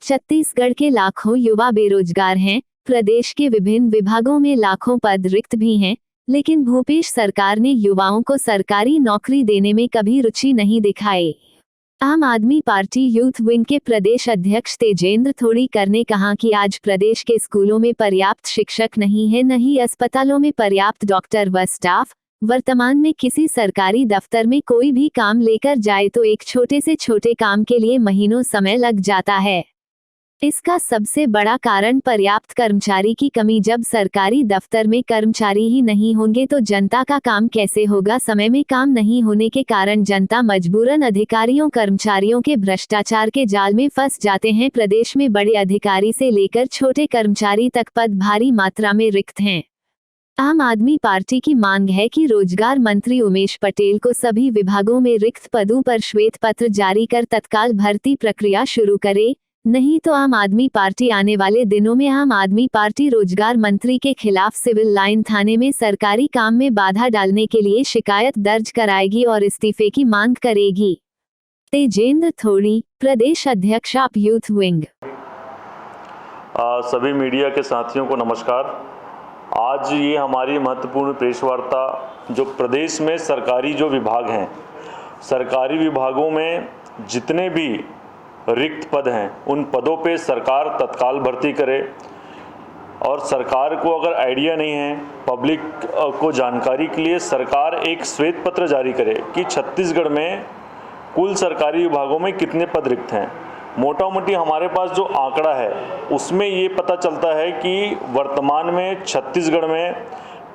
छत्तीसगढ़ के लाखों युवा बेरोजगार हैं। प्रदेश के विभिन्न विभागों में लाखों पद रिक्त भी हैं, लेकिन भूपेश सरकार ने युवाओं को सरकारी नौकरी देने में कभी रुचि नहीं दिखाई। आम आदमी पार्टी यूथ विंग के प्रदेश अध्यक्ष तेजेंद्र थोड़ीकर ने कहा कि आज प्रदेश के स्कूलों में पर्याप्त शिक्षक नहीं है, न ही अस्पतालों में पर्याप्त डॉक्टर व स्टाफ। वर्तमान में किसी सरकारी दफ्तर में कोई भी काम लेकर जाए तो एक छोटे से छोटे काम के लिए महीनों समय लग जाता है। इसका सबसे बड़ा कारण पर्याप्त कर्मचारी की कमी। जब सरकारी दफ्तर में कर्मचारी ही नहीं होंगे तो जनता का काम कैसे होगा। समय में काम नहीं होने के कारण जनता मजबूरन अधिकारियों कर्मचारियों के भ्रष्टाचार के जाल में फंस जाते हैं। प्रदेश में बड़े अधिकारी से लेकर छोटे कर्मचारी तक पद भारी मात्रा में रिक्त हैं। आम आदमी पार्टी की मांग है कि रोजगार मंत्री उमेश पटेल को सभी विभागों में रिक्त पदों पर श्वेत पत्र जारी कर तत्काल भर्ती प्रक्रिया शुरू करे, नहीं तो आम आदमी पार्टी आने वाले दिनों में आम आदमी पार्टी रोजगार मंत्री के खिलाफ सिविल लाइन थाने में सरकारी काम में बाधा डालने के लिए शिकायत दर्ज कराएगी और इस्तीफे की मांग करेगी। तेजेंद्र थोड़ी, प्रदेश अध्यक्ष आप यूथ विंग। सभी मीडिया के साथियों को नमस्कार। आज ये हमारी महत्वपूर्ण प्रेस वार्ता जो प्रदेश में सरकारी जो विभाग हैं, सरकारी विभागों में जितने भी रिक्त पद हैं उन पदों पे सरकार तत्काल भर्ती करे। और सरकार को अगर आइडिया नहीं है, पब्लिक को जानकारी के लिए सरकार एक श्वेत पत्र जारी करे कि छत्तीसगढ़ में कुल सरकारी विभागों में कितने पद रिक्त हैं। मोटा मोटी हमारे पास जो आंकड़ा है उसमें ये पता चलता है कि वर्तमान में छत्तीसगढ़ में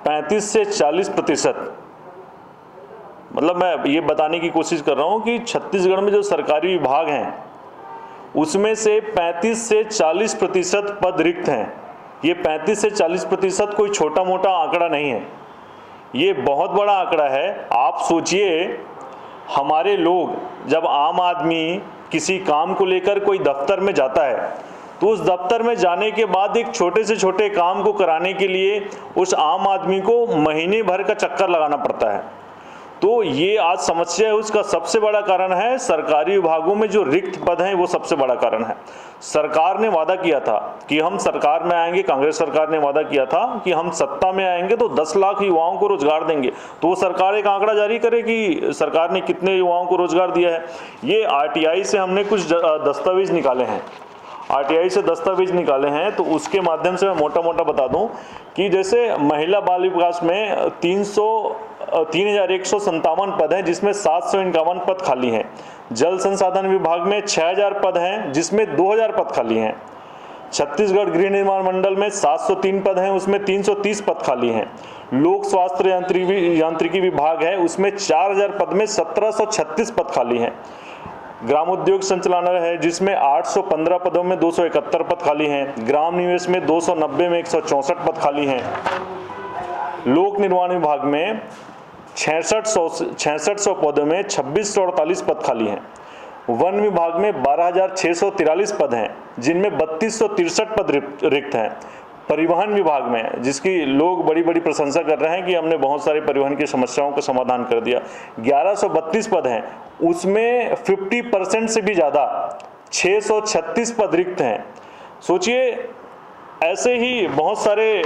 35 से 40%, मतलब मैं ये बताने की कोशिश कर रहा हूँ कि छत्तीसगढ़ में जो सरकारी विभाग हैं उसमें से 35 से 40% पद रिक्त हैं। ये 35 से 40% कोई छोटा मोटा आंकड़ा नहीं है, ये बहुत बड़ा आंकड़ा है। आप सोचिए, हमारे लोग जब आम आदमी किसी काम को लेकर कोई दफ्तर में जाता है तो उस दफ्तर में जाने के बाद एक छोटे से छोटे काम को कराने के लिए उस आम आदमी को महीने भर का चक्कर लगाना पड़ता है। तो ये आज समस्या है, उसका सबसे बड़ा कारण है सरकारी विभागों में जो रिक्त पद हैं, वो सबसे बड़ा कारण है। सरकार ने वादा किया था कि हम सरकार में आएंगे, कांग्रेस सरकार ने वादा किया था कि हम सत्ता में आएंगे तो 10 लाख युवाओं को रोजगार देंगे। तो वो सरकार एक आंकड़ा जारी करे कि सरकार ने कितने युवाओं को रोजगार दिया है। ये आरटीआई से हमने कुछ दस्तावेज निकाले हैं, आरटीआई से दस्तावेज निकाले हैं, तो उसके माध्यम से मैं मोटा मोटा बता दूं कि जैसे महिला बाल विकास में 3,157 पद हैं जिसमें 751 पद खाली हैं। जल संसाधन विभाग में 6,000 पद हैं जिसमें 2,000 पद खाली हैं। छत्तीसगढ़ गृह निर्माण मंडल में 703 पद हैं, उसमें 330 पद खाली हैं। लोक स्वास्थ्य यांत्रिकी विभाग है, उसमें 4,000 पद में 1,736 पद खाली हैं। ग्रामोद्योग संचालनालय है जिसमें 815 पदों में 271 पद खाली हैं। ग्राम निवेश में 290 में 164 पद खाली हैं। लोक निर्माण विभाग में 6600 पदों में 2648 पद खाली हैं। वन विभाग में 12,643 पद हैं जिनमें 3263 पद रिक्त हैं। परिवहन विभाग में, जिसकी लोग बड़ी बड़ी प्रशंसा कर रहे हैं कि हमने बहुत सारी परिवहन की समस्याओं का समाधान कर दिया, 1132 पद हैं, उसमें 50% से भी ज़्यादा 636 पद रिक्त हैं। सोचिए, ऐसे ही बहुत सारे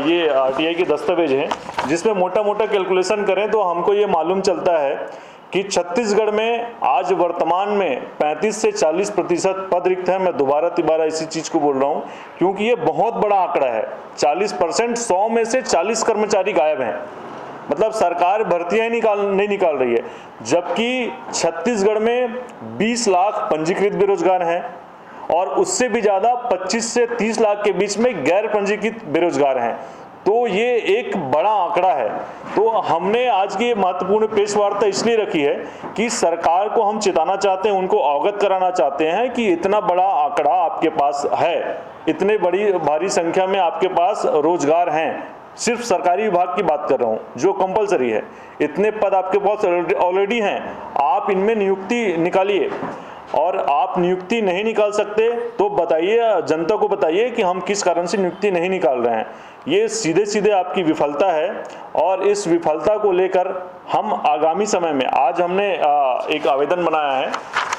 ये आरटीआई के दस्तावेज हैं जिसमें मोटा मोटा कैलकुलेशन करें तो हमको ये मालूम चलता है कि छत्तीसगढ़ में आज वर्तमान में 35 से 40% पद रिक्त हैं। मैं दोबारा इसी चीज़ को बोल रहा हूँ क्योंकि ये बहुत बड़ा आंकड़ा है। 40%, 100 में से 40 कर्मचारी गायब हैं, मतलब सरकार भर्तियाँ नहीं निकाल रही है। जबकि छत्तीसगढ़ में 20 लाख पंजीकृत बेरोजगार हैं और उससे भी ज़्यादा 25 से 30 लाख के बीच में गैर पंजीकृत बेरोजगार हैं। तो ये एक बड़ा आंकड़ा है। तो हमने आज की महत्वपूर्ण प्रेस वार्ता इसलिए रखी है कि सरकार को हम चेताना चाहते हैं, उनको अवगत कराना चाहते हैं कि इतना बड़ा आंकड़ा आपके पास है, इतने भारी संख्या में आपके पास रोजगार हैं। सिर्फ सरकारी विभाग की बात कर रहा हूँ जो कंपलसरी है, इतने पद आपके पास ऑलरेडी हैं। आप इनमें नियुक्ति निकालिए, और आप नियुक्ति नहीं निकाल सकते तो बताइए, जनता को बताइए कि हम किस कारण से नियुक्ति नहीं निकाल रहे हैं। ये सीधे सीधे आपकी विफलता है और इस विफलता को लेकर हम आगामी समय में, आज हमने एक आवेदन बनाया है,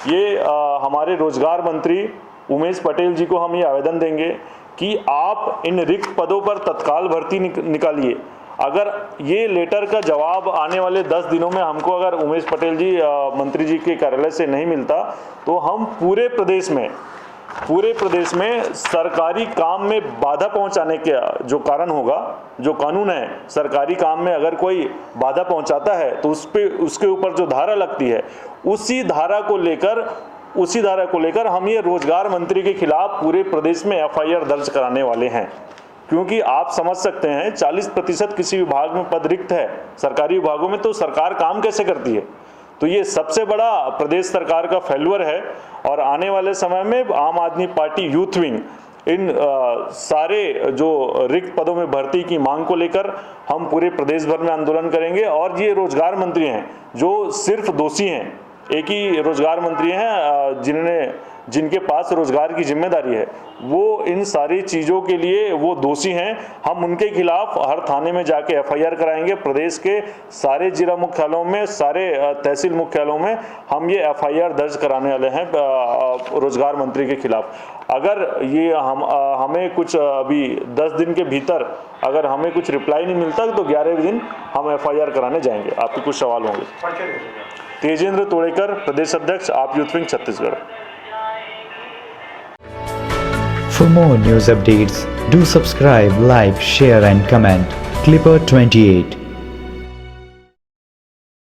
ये हमारे रोजगार मंत्री उमेश पटेल जी को हम ये आवेदन देंगे कि आप इन रिक्त पदों पर तत्काल भर्ती निकालिए। अगर ये लेटर का जवाब आने वाले 10 दिनों में हमको अगर उमेश पटेल जी मंत्री जी के कार्यालय से नहीं मिलता तो हम पूरे प्रदेश में सरकारी काम में बाधा पहुंचाने के जो कारण होगा, जो कानून है, सरकारी काम में अगर कोई बाधा पहुंचाता है तो उसके ऊपर जो धारा लगती है उसी धारा को लेकर हम ये रोजगार मंत्री के खिलाफ पूरे प्रदेश में एफआईआर दर्ज कराने वाले हैं। क्योंकि आप समझ सकते हैं 40% किसी विभाग में पद रिक्त है सरकारी विभागों में, तो सरकार काम कैसे करती है। तो ये सबसे बड़ा प्रदेश सरकार का फेल्यूर है और आने वाले समय में आम आदमी पार्टी यूथ विंग इन सारे जो रिक्त पदों में भर्ती की मांग को लेकर हम पूरे प्रदेश भर में आंदोलन करेंगे। और ये रोजगार मंत्री हैं जो सिर्फ दोषी हैं, एक ही रोजगार मंत्री हैं जिनके पास रोजगार की जिम्मेदारी है, वो इन सारी चीज़ों के लिए वो दोषी हैं। हम उनके खिलाफ हर थाने में जाके एफआईआर कराएंगे। प्रदेश के सारे जिला मुख्यालयों में, सारे तहसील मुख्यालयों में हम ये एफआईआर दर्ज कराने वाले हैं रोजगार मंत्री के खिलाफ। अगर ये हमें कुछ अभी 10 दिन के भीतर अगर हमें कुछ रिप्लाई नहीं मिलता तो 11वें दिन हम एफआईआर कराने जाएंगे। आपके कुछ सवाल होंगे। तेजेंद्र तोड़ेकर, प्रदेश अध्यक्ष, आप youth wing Chhattisgarh. For more news updates, do subscribe, like, share and comment. Clipper 28